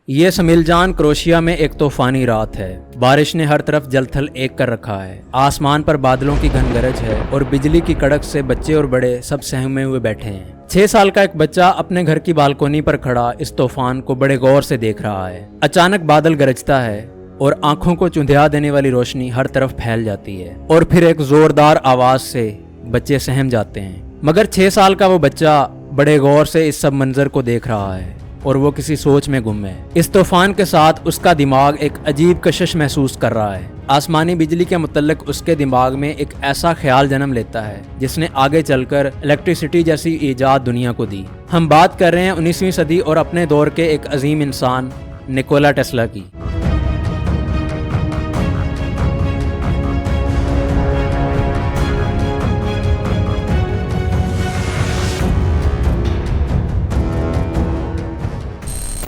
ये समिलजान क्रोशिया में एक तूफानी रात है। बारिश ने हर तरफ जल थल एक कर रखा है। आसमान पर बादलों की घन गरज है और बिजली की कड़क से बच्चे और बड़े सब सहमे हुए बैठे हैं। 6 साल का एक बच्चा अपने घर की बालकोनी पर खड़ा इस तूफान को बड़े गौर से देख रहा है। अचानक बादल गरजता है और आंखों को चुंधिया देने वाली रोशनी हर तरफ फैल जाती है और फिर एक जोरदार आवाज से बच्चे सहम जाते हैं। मगर 6 साल का वो बच्चा बड़े गौर से इस सब मंजर को देख रहा है और वो किसी सोच में गुम है। इस तूफान के साथ उसका दिमाग एक अजीब कशिश महसूस कर रहा है। आसमानी बिजली के मुतल्लिक उसके दिमाग में एक ऐसा ख्याल जन्म लेता है जिसने आगे चलकर इलेक्ट्रिसिटी जैसी ईजाद दुनिया को दी। हम बात कर रहे हैं 19वीं सदी और अपने दौर के एक अजीम इंसान निकोला टेस्ला की।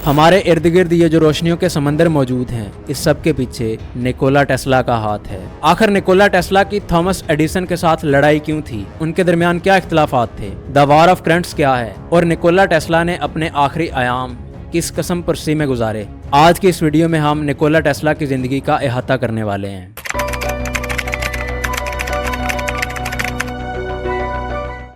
हमारे इर्द गिर्द ये जो रोशनियों के समंदर मौजूद हैं, इस सब के पीछे निकोला टेस्ला का हाथ है। आखिर निकोला टेस्ला की थॉमस एडिसन के साथ लड़ाई क्यों थी? उनके दरमियान क्या इख्तिलाफात थे? द वॉर ऑफ करंट्स क्या है? और निकोला टेस्ला ने अपने आखिरी आयाम किस कसम परसी में गुजारे? आज की इस वीडियो में हम निकोला टेस्ला की जिंदगी का अहाता करने वाले हैं।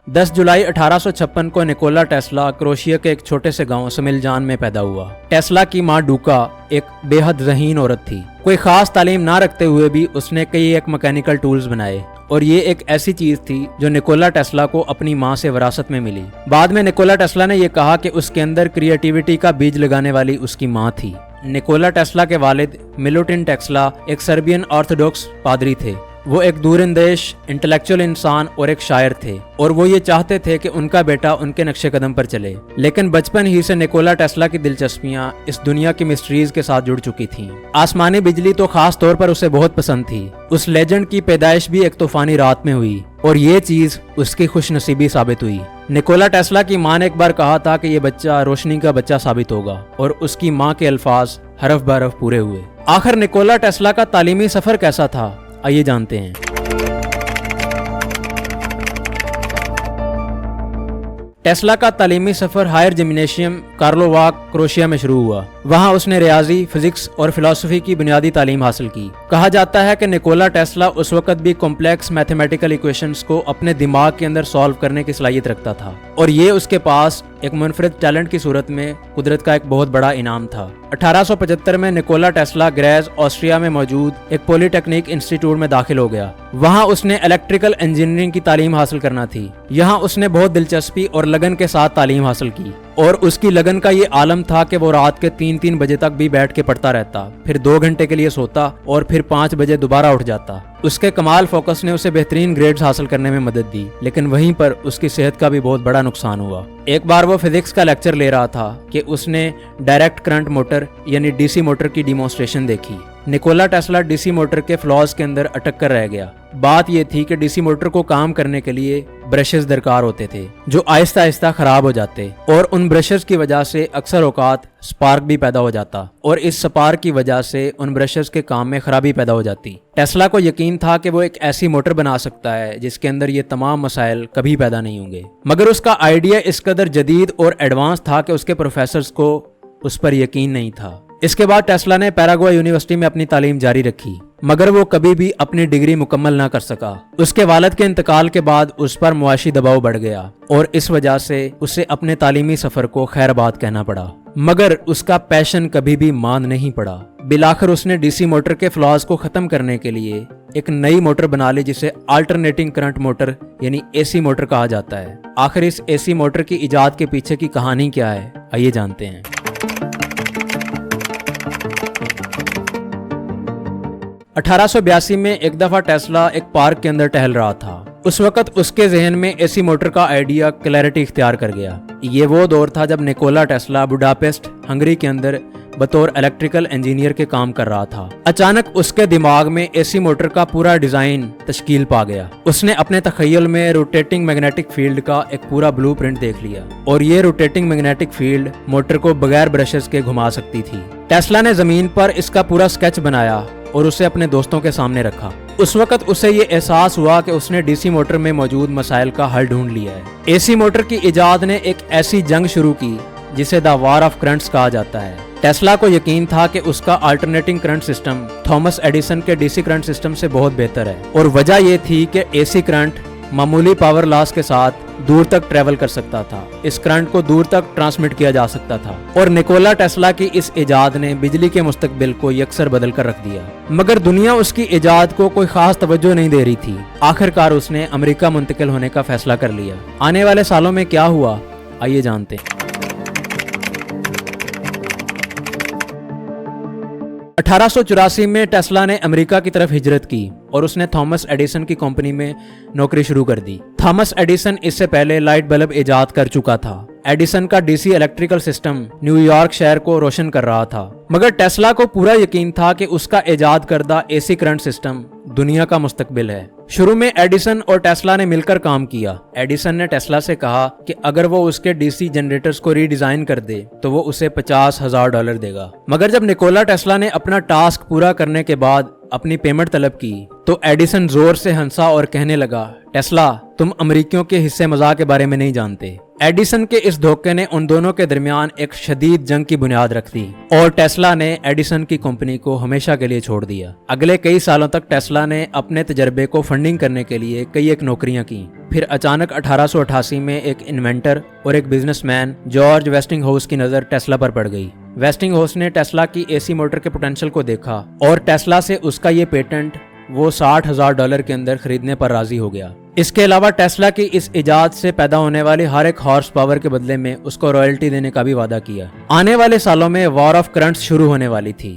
10 जुलाई 1856 को निकोला टेस्ला क्रोशिया के एक छोटे से गांव समिलजान में पैदा हुआ। टेस्ला की मां डूका एक बेहद ज़हीन औरत थी। कोई खास तालीम ना रखते हुए भी उसने कई एक मैकेनिकल टूल्स बनाए और ये एक ऐसी चीज थी जो निकोला टेस्ला को अपनी मां से विरासत में मिली। बाद में निकोला टेस्ला ने यह कहा कि उसके अंदर क्रिएटिविटी का बीज लगाने वाली उसकी मां थी। निकोला टेस्ला के वालिद मिलुटिन टेस्ला एक सर्बियन ऑर्थोडॉक्स पादरी थे। वो एक दूरंदेश इंटेलेक्चुअल इंसान और एक शायर थे और वो ये चाहते थे कि उनका बेटा उनके नक्शे कदम पर चले। लेकिन बचपन ही से निकोला टेस्ला की दिलचस्पियां इस दुनिया की मिस्ट्रीज के साथ जुड़ चुकी थीं। आसमानी बिजली तो खास तौर पर उसे बहुत पसंद थी। उस लेजेंड की पैदाइश भी एक तूफानी रात में हुई और ये चीज उसकी खुशनसीबी साबित हुई। निकोला टेस्ला की मां ने एक बार कहा था कि ये बच्चा रोशनी का बच्चा साबित होगा और उसकी मां के अल्फाज हरफ बरफ पूरे हुए। आखिर निकोला टेस्ला का तालीमी सफर कैसा था, आइए जानते हैं। टेस्ला का तालीमी सफर हायर जिम्नेशियम कार्लोवाक क्रोशिया में शुरू हुआ। वहां उसने रियाजी, फिजिक्स और फिलॉसफी की बुनियादी तालीम हासिल की। कहा जाता है कि निकोला टेस्ला उस वक्त भी कॉम्प्लेक्स मैथमेटिकल इक्वेशंस को अपने दिमाग के अंदर सॉल्व करने की सलाहियत रखता था और ये उसके पास एक मुनफरिद टैलेंट की सूरत में कुदरत का एक बहुत बड़ा इनाम था। 1875 में निकोला टेस्ला ग्रेज ऑस्ट्रिया में मौजूद एक पॉलिटेक्निक इंस्टीट्यूट में दाखिल हो गया। वहां उसने इलेक्ट्रिकल इंजीनियरिंग की तालीम हासिल करना थी। यहाँ उसने बहुत दिलचस्पी और लगन के साथ तालीम हासिल की और उसकी लगन का ये आलम था कि वो रात के 3-3 बजे तक भी बैठ के पढ़ता रहता, फिर 2 घंटे के लिए सोता और फिर 5 बजे दोबारा उठ जाता। उसके कमाल फोकस ने उसे बेहतरीन ग्रेड्स हासिल करने में मदद दी, लेकिन वहीं पर उसकी सेहत का भी बहुत बड़ा नुकसान हुआ। एक बार वो फिजिक्स का लेक्चर ले रहा था कि उसने डायरेक्ट करंट मोटर यानी डीसी मोटर की डिमॉन्स्ट्रेशन देखी। निकोला टेस्ला डीसी मोटर के फ्लॉज के अंदर अटक कर रह गया। बात यह थी कि डीसी मोटर को काम करने के लिए ब्रशेस दरकार होते थे जो आहिस्ता आहिस्ता खराब हो जाते और उन ब्रशेस की वजह से अक्सर औकात स्पार्क भी पैदा हो जाता और इस स्पार्क की वजह से उन ब्रशेस के काम में खराबी पैदा हो जाती। टेस्ला को यकीन था कि वो एक ऐसी मोटर बना सकता है जिसके अंदर ये तमाम मसाइल कभी पैदा नहीं होंगे, मगर उसका आइडिया इस कदर जदीद और एडवांस था कि उसके प्रोफेसर्स को उस पर यकीन नहीं था। इसके बाद टेस्ला ने पैराग्वे यूनिवर्सिटी में अपनी तालीम जारी रखी, मगर वो कभी भी अपनी डिग्री मुकम्मल ना कर सका। उसके वालिद के इंतकाल के बाद उस पर मुआशी दबाव बढ़ गया और इस वजह से उसे अपने तालीमी सफर को खैरबाद कहना पड़ा, मगर उसका पैशन कभी भी मांद नहीं पड़ा। बिलाखिर उसने डीसी मोटर के फ्लॉज को खत्म करने के लिए एक नई मोटर बना ली जिसे अल्टरनेटिंग करंट मोटर यानी एसी मोटर कहा जाता है। आखिर इस एसी मोटर की इजाद के पीछे की कहानी क्या है, आइए जानते हैं। 1882 में एक दफा टेस्ला एक पार्क के अंदर टहल रहा था। उस वक्त उसके जहन में एसी मोटर का आइडिया क्लैरिटी इख्तियार कर गया। ये वो दौर था जब निकोला टेस्ला बुडापेस्ट हंगरी के अंदर बतौर इलेक्ट्रिकल इंजीनियर के काम कर रहा था। अचानक उसके दिमाग में एसी मोटर का पूरा डिजाइन तश्कील पा गया। उसने अपने तखय्युल में रोटेटिंग मैग्नेटिक फील्ड का एक पूरा ब्लूप्रिंट देख लिया और ये रोटेटिंग मैग्नेटिक फील्ड मोटर को बगैर ब्रशेस के घुमा सकती थी। टेस्ला ने जमीन पर इसका पूरा स्केच बनाया और उसे अपने दोस्तों के सामने रखा। उस वक्त उसे ये एहसास हुआ कि उसने डीसी मोटर में मौजूद मसाइल का हल ढूंढ लिया है। एसी मोटर की इजाद ने एक ऐसी जंग शुरू की जिसे द वॉर ऑफ करंट्स कहा जाता है। टेस्ला को यकीन था कि उसका alternating current system Thomas Edison के डीसी करंट सिस्टम से बहुत बेहतर है, और वजह ये थी कि एसी करंट मामूली पावर लॉस के साथ दूर तक ट्रेवल कर सकता था। इस करंट को दूर तक ट्रांसमिट किया जा सकता था, और निकोला टेस्ला की इस इजाद ने बिजली के मुस्तकबिल को यकसर बदल कर रख दिया। मगर दुनिया उसकी इजाद को कोई खास तवज्जो नहीं दे रही थी। आखिरकार उसने अमेरिका मुंतकिल होने का फैसला कर लिया। आने वाले सालों में क्या हुआ, आइए जानते हैं। 1884 में टेस्ला ने अमेरिका की तरफ हिजरत की और उसने थॉमस एडिसन की कंपनी में नौकरी शुरू कर दी। थॉमस एडिसन इससे पहले लाइट बल्ब इजाद कर चुका था। एडिसन का डीसी इलेक्ट्रिकल सिस्टम न्यूयॉर्क शहर को रोशन कर रहा था, मगर टेस्ला को पूरा यकीन था कि उसका इजाद करदा एसी करंट सिस्टम दुनिया का मुस्तकबिल है। शुरू में एडिसन और टेस्ला ने मिलकर काम किया। एडिसन ने टेस्ला से कहा कि अगर वो उसके डीसी जनरेटर्स को रीडिजाइन कर दे तो वो उसे $50,000 देगा। मगर जब निकोला टेस्ला ने अपना टास्क पूरा करने के बाद अपनी पेमेंट तलब की तो एडिसन जोर से हंसा और कहने लगा, टेस्ला, तुम अमेरिकियों के हिस्से मजाक के बारे में नहीं जानते। एडिसन के इस धोखे ने उन दोनों के दरमियान एक शदीद जंग की बुनियाद रख दी और टेस्ला ने एडिसन की कंपनी को हमेशा के लिए छोड़ दिया। अगले कई सालों तक टेस्ला ने अपने तजर्बे को फंडिंग करने के लिए कई एक नौकरियां की। फिर अचानक 1888 में एक इन्वेंटर और एक बिजनेसमैन जॉर्ज वेस्टिंगहाउस की नजर टेस्ला पर पड़ गई। वेस्टिंगहाउस ने टेस्ला की एसी मोटर के पोटेंशियल को देखा और टेस्ला से उसका ये पेटेंट वो $60,000 के अंदर खरीदने पर राजी हो गया। इसके अलावा टेस्ला की इस इजाद से पैदा होने वाली हर एक हॉर्स पावर के बदले में उसको रॉयल्टी देने का भी वादा किया। आने वाले सालों में वॉर ऑफ करंट्स शुरू होने वाली थी।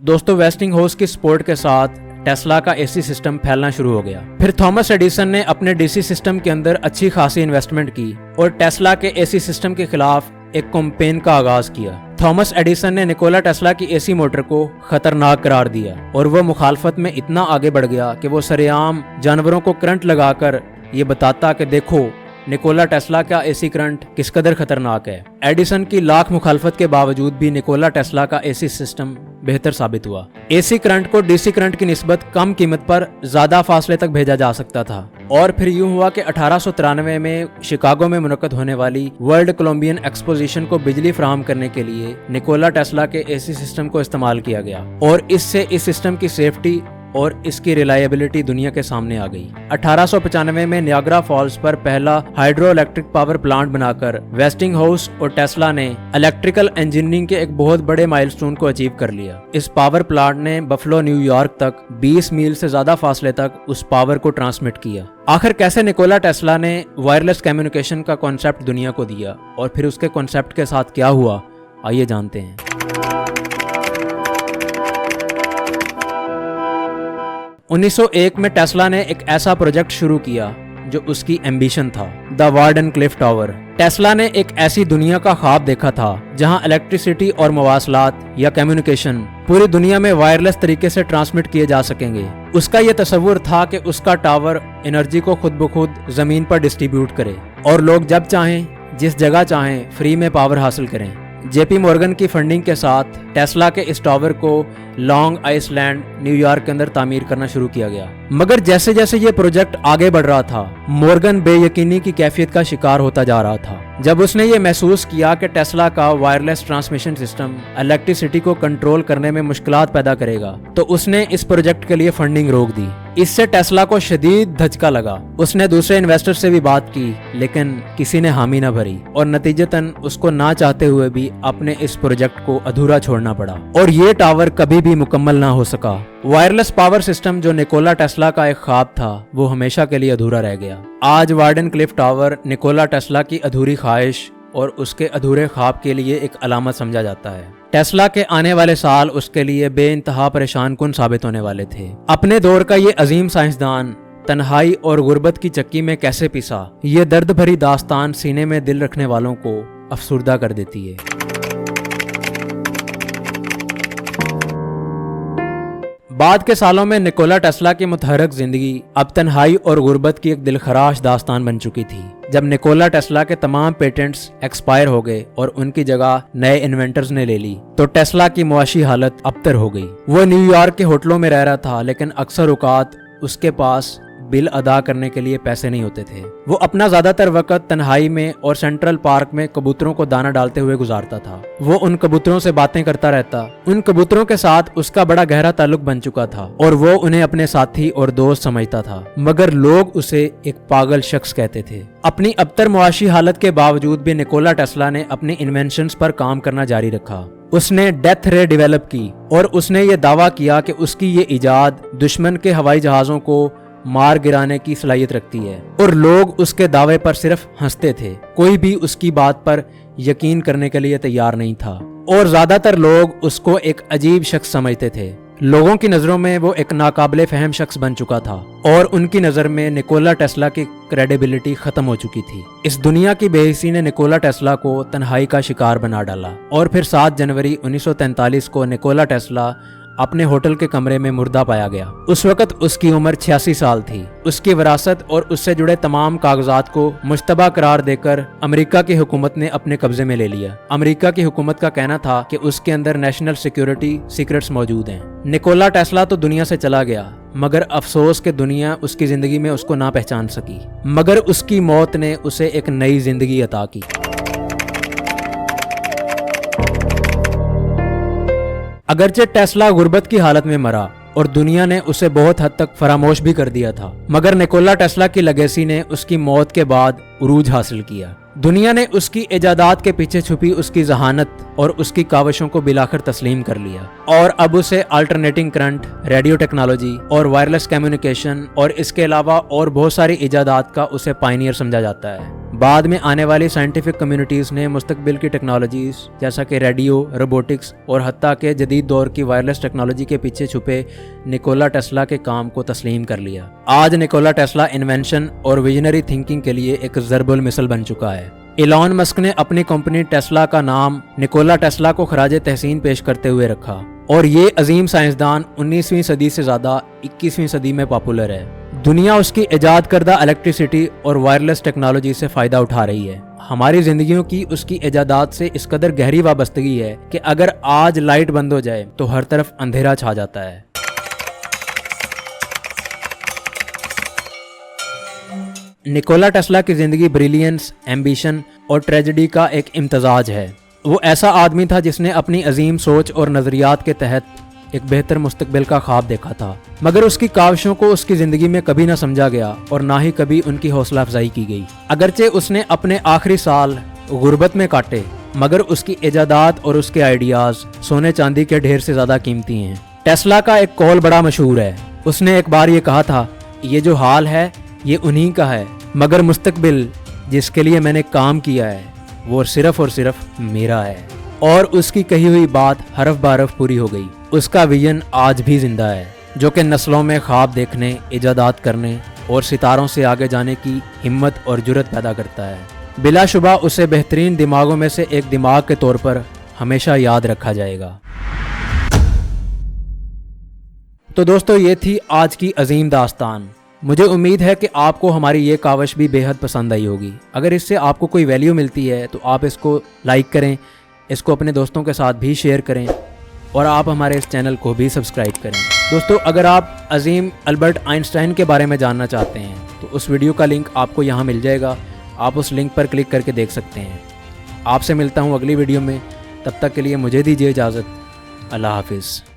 दोस्तों, वेस्टिंगहाउस की सपोर्ट के साथ टेस्ला का एसी सिस्टम फैलना शुरू हो गया। फिर थॉमस एडिसन ने अपने डीसी सिस्टम के अंदर अच्छी खासी इन्वेस्टमेंट की और टेस्ला के एसी सिस्टम के खिलाफ एक कैंपेन का आगाज किया। थॉमस एडिसन ने निकोला टेस्ला की एसी मोटर को खतरनाक करार दिया और वो मुखालफत में इतना आगे बढ़ गया कि वो सरेआम जानवरों को करंट लगाकर ये बताता कि देखो निकोला टेस्ला का एसी करंट किस कदर खतरनाक है। एडिसन की लाख मुखालफत के बावजूद भी निकोला टेस्ला का एसी सिस्टम बेहतर साबित हुआ। एसी करंट को डीसी करंट की निस्बत कम कीमत पर ज्यादा फासले तक भेजा जा सकता था। और फिर यूं हुआ कि 1893 में शिकागो में मुनक्कद होने वाली वर्ल्ड कोलंबियन एक्सपोजिशन को बिजली फराहम करने के लिए निकोला टेस्ला के एसी सिस्टम को इस्तेमाल किया गया और इससे इस सिस्टम की सेफ्टी और इसकी रिलायबिलिटी दुनिया के सामने आ गई। 1895 में नियाग्रा फॉल्स पर पहला हाइड्रो इलेक्ट्रिक पावर प्लांट बनाकर वेस्टिंगहाउस और टेस्ला ने इलेक्ट्रिकल इंजीनियरिंग के एक बहुत बड़े माइलस्टोन को अचीव कर लिया। इस पावर प्लांट ने बफलो न्यूयॉर्क तक 20 मील से ज्यादा फासले तक उस पावर को ट्रांसमिट किया। आखिर कैसे निकोला टेस्ला ने वायरलेस कम्युनिकेशन का कॉन्सेप्ट दुनिया को दिया और फिर उसके कॉन्सेप्ट के साथ क्या हुआ, आइए जानते हैं। 1901 में टेस्ला ने एक ऐसा प्रोजेक्ट शुरू किया जो उसकी एम्बिशन था, the warden Cliff tower. Tesla ने एक ऐसी दुनिया का ख्वाब देखा था जहां इलेक्ट्रिसिटी और मवासलात या कम्युनिकेशन पूरी दुनिया में वायरलेस तरीके से ट्रांसमिट किए जा सकेंगे। उसका यह तस्वुर था कि उसका टावर एनर्जी को खुद ब खुद जमीन पर डिस्ट्रीब्यूट करे और लोग जब चाहें जिस जगह चाहें फ्री में पावर हासिल करें। जेपी मॉर्गन की फंडिंग के साथ टेस्ला के इस टावर को लॉन्ग आइलैंड न्यूयॉर्क के अंदर तामीर करना शुरू किया गया। मगर जैसे जैसे ये प्रोजेक्ट आगे बढ़ रहा था, मॉर्गन बेयकीनी की कैफियत का शिकार होता जा रहा था। जब उसने ये महसूस किया कि टेस्ला का वायरलेस ट्रांसमिशन सिस्टम इलेक्ट्रिसिटी को कंट्रोल करने में मुश्किलात पैदा करेगा, तो उसने इस प्रोजेक्ट के लिए फंडिंग रोक दी। इससे टेस्ला को शदीद धचका लगा। उसने दूसरे इन्वेस्टर से भी बात की, लेकिन किसी ने हामी न भरी और नतीजतन उसको ना चाहते हुए भी अपने इस प्रोजेक्ट को अधूरा छोड़ना पड़ा और ये टावर कभी भी मुकम्मल ना हो सका। वायरलेस पावर सिस्टम जो निकोला टेस्ला का एक ख्वाब था, वो हमेशा के लिए अधूरा रह गया। आज warden Cliff tower Nikola Tesla की अधूरी ख्वाहिश और उसके अधूरे ख्वाब के लिए एक अलामत समझा जाता है। टेस्ला के आने वाले साल उसके लिए बेइंतहा परेशान कुन साबित होने वाले थे। अपने दौर का ये अजीम साइंसदान तन्हाई और गुर्बत की चक्की में कैसे पिसा, ये दर्द भरी दास्तान सीने में दिल रखने वालों को अफसुर्दा कर देती है। बाद के सालों में निकोला टेस्ला की मुतहरक जिंदगी अब तन्हाई और गुर्बत की एक दिलखराश दास्तान बन चुकी थी। जब निकोला टेस्ला के तमाम पेटेंट्स एक्सपायर हो गए और उनकी जगह नए इन्वेंटर्स ने ले ली, तो टेस्ला की मुआशी हालत अबतर हो गई। वो न्यूयॉर्क के होटलों में रह रहा था, लेकिन अक्सर औकात उसके पास बिल अदा करने के लिए पैसे नहीं होते थे। वो अपना ज्यादातर वक्त तन्हाई में और सेंट्रल पार्क में कबूतरों को दाना डालते हुए गुजारता था। वो उन कबूतरों से बातें करता रहता। उन कबूतरों के साथ उसका बड़ा गहरा ताल्लुक बन चुका था और वो उन्हें अपने साथी और दोस्त समझता था, मगर लोग उसे एक पागल शख्स कहते थे। अपनी अबतर मुआशी हालत के बावजूद भी निकोला टेस्ला ने अपनी इन्वेंशंस पर काम करना जारी रखा। उसने डेथ रे डेवलप की और उसने ये दावा किया कि उसकी ये इजाद दुश्मन के हवाई जहाज़ों को मार गिराने की सलाहियत रखती है, और लोग उसके दावे पर सिर्फ हंसते थे। कोई भी उसकी बात पर यकीन करने के लिए तैयार नहीं था और ज्यादातर लोग उसको एक अजीब शख्स समझते थे। लोगों की नज़रों में वो एक नाकाबिले फहम शख्स बन चुका था और उनकी नज़र में निकोला टेस्ला की क्रेडिबिलिटी खत्म हो चुकी थी। इस दुनिया की बेहिसी ने निकोला टेस्ला को तन्हाई का शिकार बना डाला और फिर 7 जनवरी 1943 को निकोला टेस्ला अपने होटल के कमरे में मुर्दा पाया गया। उस वक्त उसकी उम्र 86 साल थी। उसकी विरासत और उससे जुड़े तमाम कागजात को मुश्तबा करार देकर अमेरिका की हुकूमत ने अपने कब्जे में ले लिया। अमेरिका की हुकूमत का कहना था कि उसके अंदर नेशनल सिक्योरिटी सीक्रेट्स मौजूद हैं। निकोला टेस्ला तो दुनिया से चला गया, मगर अफसोस कि दुनिया उसकी जिंदगी में उसको ना पहचान सकी, मगर उसकी मौत ने उसे एक नई जिंदगी अता की। अगरचे टेस्ला गुर्बत की हालत में मरा और दुनिया ने उसे बहुत हद तक फरामोश भी कर दिया था, मगर निकोला टेस्ला की लेगेसी ने उसकी मौत के बाद उरूज हासिल किया। दुनिया ने उसकी इजादात के पीछे छुपी उसकी जहानत और उसकी काविशों को बिलाखिर तस्लीम कर लिया और अब उसे अल्टरनेटिंग करंट, रेडियो टेक्नोलॉजी और वायरलेस कम्युनिकेशन और इसके अलावा और बहुत सारी इजादात का उसे पायनियर समझा जाता है। बाद में आने वाली साइंटिफिक कम्युनिटीज ने मुस्तकबिल की टेक्नोलॉजीज जैसा कि रेडियो, रोबोटिक्स और हत्ता के जदीद दौर की वायरलेस टेक्नोलॉजी के पीछे छुपे निकोला टेस्ला के काम को तस्लीम कर लिया। आज निकोला टेस्ला इन्वेंशन और विजनरी थिंकिंग के लिए एक ज़रबुल मिसल बन चुका है। इलॉन मस्क ने अपनी कंपनी टेस्ला का नाम निकोला टेस्ला को खराज तहसीन पेश करते हुए रखा और ये अजीम साइंसदान 19वीं सदी से ज़्यादा 21वीं सदी में पॉपुलर है। दुनिया उसकी इजाद करदा इलेक्ट्रिसिटी और वायरलेस टेक्नोलॉजी से फ़ायदा उठा रही है। हमारी ज़िंदगियों की उसकी इजादात से इस कदर गहरी वाबस्तगी है कि अगर आज लाइट बंद हो जाए तो हर तरफ अंधेरा छा जाता है। निकोला टेस्ला की ज़िंदगी ब्रिलियंस, एम्बिशन और ट्रेजेडी का एक इम्तजाज है। वो ऐसा आदमी था जिसने अपनी अजीम सोच और नज़रियात के तहत एक बेहतर मुस्तकबिल का ख्वाब देखा था, मगर उसकी काविशों को उसकी ज़िंदगी में कभी ना समझा गया और ना ही कभी उनकी हौसला अफजाई की गई। अगरचे उसने अपने आखिरी साल गुर्बत में काटे, मगर उसकी इजादात और उसके आइडियाज़ सोने चांदी के ढेर से ज़्यादा कीमती हैं। टेस्ला का एक कौल बड़ा मशहूर है। उसने एक बार ये कहा था, ये जो हाल है ये उन्हीं का है, मगर मुस्तकबिल जिसके लिए मैंने काम किया है वो सिर्फ और सिर्फ मेरा है। और उसकी कही हुई बात हरफ बहरफ पूरी हो गई। उसका विजन आज भी जिंदा है, जो कि नस्लों में ख्वाब देखने, इजादात करने और सितारों से आगे जाने की हिम्मत और जुर्रत पैदा करता है। बिलाशुबा उसे बेहतरीन दिमागों में से एक दिमाग के तौर पर हमेशा याद रखा जाएगा। तो दोस्तों, ये थी आज की अजीम दास्तान। मुझे उम्मीद है कि आपको हमारी ये काविश भी बेहद पसंद आई होगी। अगर इससे आपको कोई वैल्यू मिलती है तो आप इसको लाइक करें, इसको अपने दोस्तों के साथ भी शेयर करें और आप हमारे इस चैनल को भी सब्सक्राइब करें। दोस्तों, अगर आप अजीम अल्बर्ट आइंस्टाइन के बारे में जानना चाहते हैं तो उस वीडियो का लिंक आपको यहाँ मिल जाएगा। आप उस लिंक पर क्लिक करके देख सकते हैं। आपसे मिलता हूँ अगली वीडियो में। तब तक के लिए मुझे दीजिए इजाज़त। अल्लाह हाफिज़।